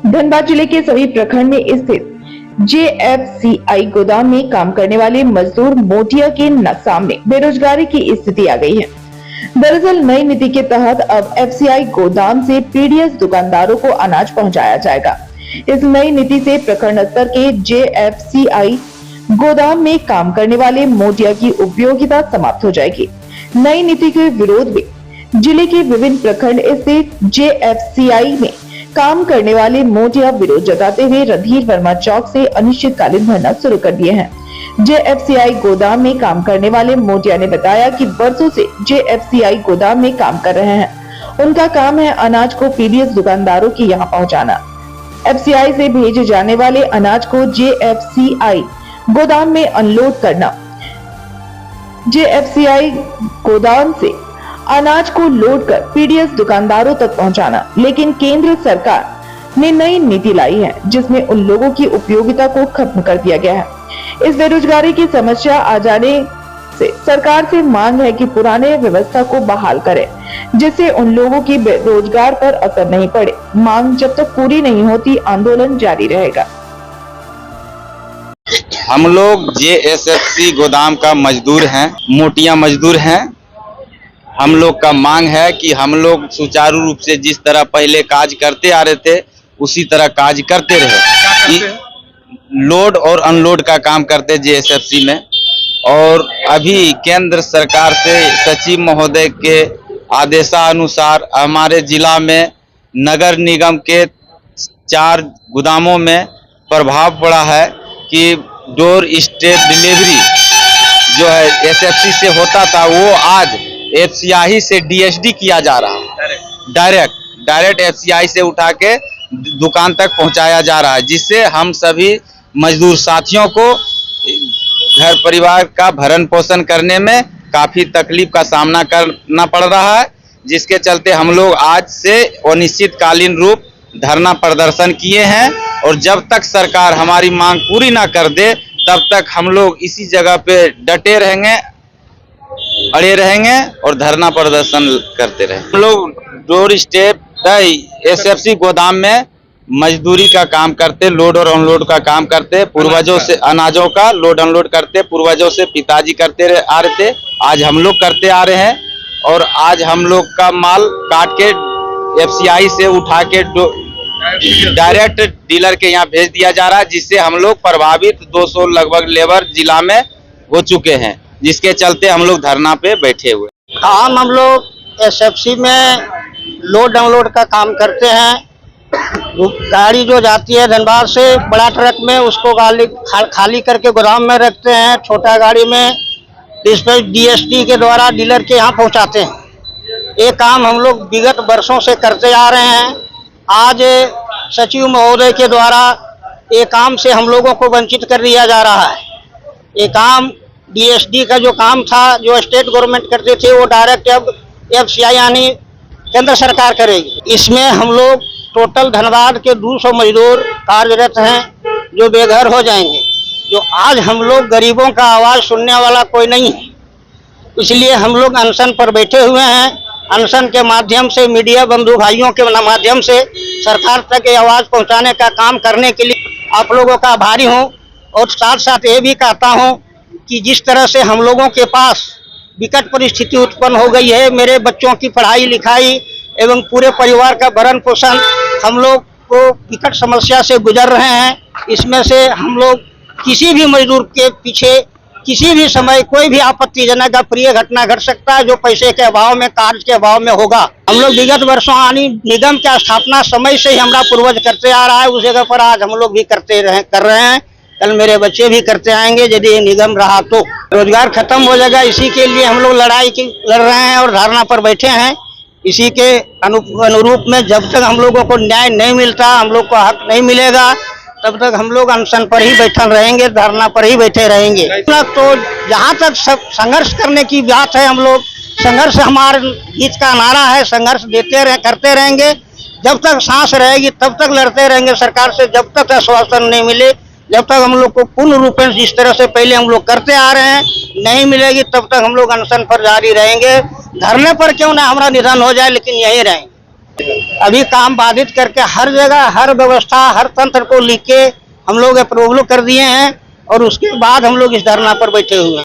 धनबाद जिले के सभी प्रखंड में स्थित जेएफसीआई गोदाम में काम करने वाले मजदूर मोटिया के सामने बेरोजगारी की स्थिति आ गई है। दरअसल नई नीति के तहत अब एफसीआई गोदाम से पीडीएस दुकानदारों को अनाज पहुंचाया जाएगा। इस नई नीति से प्रखंड स्तर के जेएफसीआई गोदाम में काम करने वाले मोटिया की उपयोगिता समाप्त हो जाएगी। नई नीति के विरोध में जिले के विभिन्न प्रखंड स्थित जेएफसीआई में काम करने वाले मोटिया विरोध जताते हुए रणधीर वर्मा चौक से अनिश्चितकालीन धरना शुरू कर दिए हैं। जेएफसीआई गोदाम में काम करने वाले मोटिया ने बताया कि वर्षों से जेएफसीआई गोदाम में काम कर रहे हैं। उनका काम है अनाज को पीडीएस दुकानदारों के यहां पहुंचाना। एफसीआई से भेजे जाने वाले अनाज को जेएफसीआई गोदाम में अनलोड करना। जेएफसीआई गोदाम से अनाज को लोड कर पीडीएस दुकानदारों तक पहुंचाना। लेकिन केंद्र सरकार ने नई नीति लाई है जिसमें उन लोगों की उपयोगिता को खत्म कर दिया गया है। इस बेरोजगारी की समस्या आ जाने से सरकार से मांग है कि पुराने व्यवस्था को बहाल करे जिससे उन लोगों की रोजगार पर असर नहीं पड़े। मांग जब तक पूरी नहीं होती आंदोलन जारी रहेगा। हम लोग जेएसएफसी गोदाम का मजदूर हैं, मोटिया मजदूर हैं। हम लोग का मांग है कि हम लोग सुचारू रूप से जिस तरह पहले काज करते आ रहे थे उसी तरह काज करते रहे। लोड और अनलोड का काम करते जेएसएफसी में। और अभी केंद्र सरकार से सचिव महोदय के आदेशानुसार हमारे जिला में नगर निगम के 4 गोदामों में प्रभाव पड़ा है कि डोर स्टेप डिलीवरी जो है एसएफसी से होता था वो आज एफसीआई से डीएसडी किया जा रहा है। डायरेक्ट एफसीआई से उठा के दुकान तक पहुंचाया जा रहा है, जिससे हम सभी मजदूर साथियों को घर परिवार का भरण पोषण करने में काफी तकलीफ का सामना करना पड़ रहा है। जिसके चलते हम लोग आज से अनिश्चितकालीन रूप धरना प्रदर्शन किए हैं और जब तक सरकार हमारी मांग पूरी ना कर दे तब तक हम लोग इसी जगह पे डटे रहेंगे, अड़े रहेंगे और धरना प्रदर्शन करते रहेंगे। हम लोग डोर स्टेप एसएफसी गोदाम में मजदूरी का काम करते, लोड और अनलोड का काम करते, पूर्वजों से अनाजों का लोड अनलोड करते, पूर्वजों से पिताजी करते आ रहे थे, आज हम लोग करते आ रहे हैं। और आज हम लोग का माल काट के एफसीआई से उठा के डायरेक्ट डीलर के यहाँ भेज दिया जा रहा है, जिससे हम लोग प्रभावित 200 लगभग लेबर जिला में हो चुके हैं, जिसके चलते हम लोग धरना पे बैठे हुए। काम हम लोग एसएफसी में लोड अनलोड का काम करते हैं। गाड़ी जो जाती है धनबाद से बड़ा ट्रक में उसको खाली करके गोदाम में रखते हैं, छोटा गाड़ी में इस पर डीएसडी के द्वारा डीलर के यहाँ पहुँचाते हैं। ये काम हम लोग विगत वर्षों से करते आ रहे हैं। आज सचिव महोदय के द्वारा ये काम से हम लोगों को वंचित कर दिया जा रहा है। ये काम डीएसडी का जो काम था जो स्टेट गवर्नमेंट करते थे वो डायरेक्ट अब एफसीआई यानी केंद्र सरकार करेगी। इसमें हम लोग टोटल धनबाद के 200 मजदूर कार्यरत हैं जो बेघर हो जाएंगे। जो आज हम लोग गरीबों का आवाज़ सुनने वाला कोई नहीं है, इसलिए हम लोग अनशन पर बैठे हुए हैं। अनशन के माध्यम से मीडिया बंधु भाइयों के माध्यम से सरकार तक ये आवाज़ पहुंचाने का काम करने के लिए आप लोगों का आभारी हूं। और साथ साथ ये भी कहता हूं कि जिस तरह से हम लोगों के पास विकट परिस्थिति उत्पन्न हो गई है, मेरे बच्चों की पढ़ाई लिखाई एवं पूरे परिवार का भरण पोषण हम लोग को विकट समस्या से गुजर रहे हैं। इसमें से हम लोग किसी भी मजदूर के पीछे किसी भी समय कोई भी आपत्तिजनक अप्रिय घटना घट सकता है जो पैसे के अभाव में, कार्य के अभाव में होगा। हम लोग विगत वर्षों यानी निगम की स्थापना समय से ही हमारा पूर्वज करते आ रहा है, उस जगह पर आज हम लोग भी कर रहे हैं। कल मेरे बच्चे भी करते आएंगे यदि ये निगम रहा तो। रोजगार खत्म हो जाएगा, इसी के लिए हम लोग लड़ाई लड़ रहे हैं और धरना पर बैठे हैं। इसी के अनुरूप में जब तक हम लोगों को न्याय नहीं मिलता, हम लोग को हक नहीं मिलेगा, तब तक हम लोग अनशन पर ही बैठे रहेंगे, धरना पर ही बैठे रहेंगे। तो जहाँ तक संघर्ष करने की बात है, हम लोग संघर्ष हमारे गीत का नारा है, संघर्ष करते रहेंगे। जब तक सांस रहेगी तब तक लड़ते रहेंगे सरकार से, जब तक आश्वासन नहीं मिले, जब तक हम लोग को पूर्ण रूप से जिस तरह से पहले हम लोग करते आ रहे हैं नहीं मिलेगी, तब तक हम लोग अनशन पर जारी रहेंगे। धरने पर क्यों ना हमारा निधन हो जाए, लेकिन यहीं रहेंगे। अभी काम बाधित करके हर जगह हर व्यवस्था हर तंत्र को लिख के हम लोग अप्रूवल कर दिए हैं और उसके बाद हम लोग इस धरना पर बैठे हुए हैं।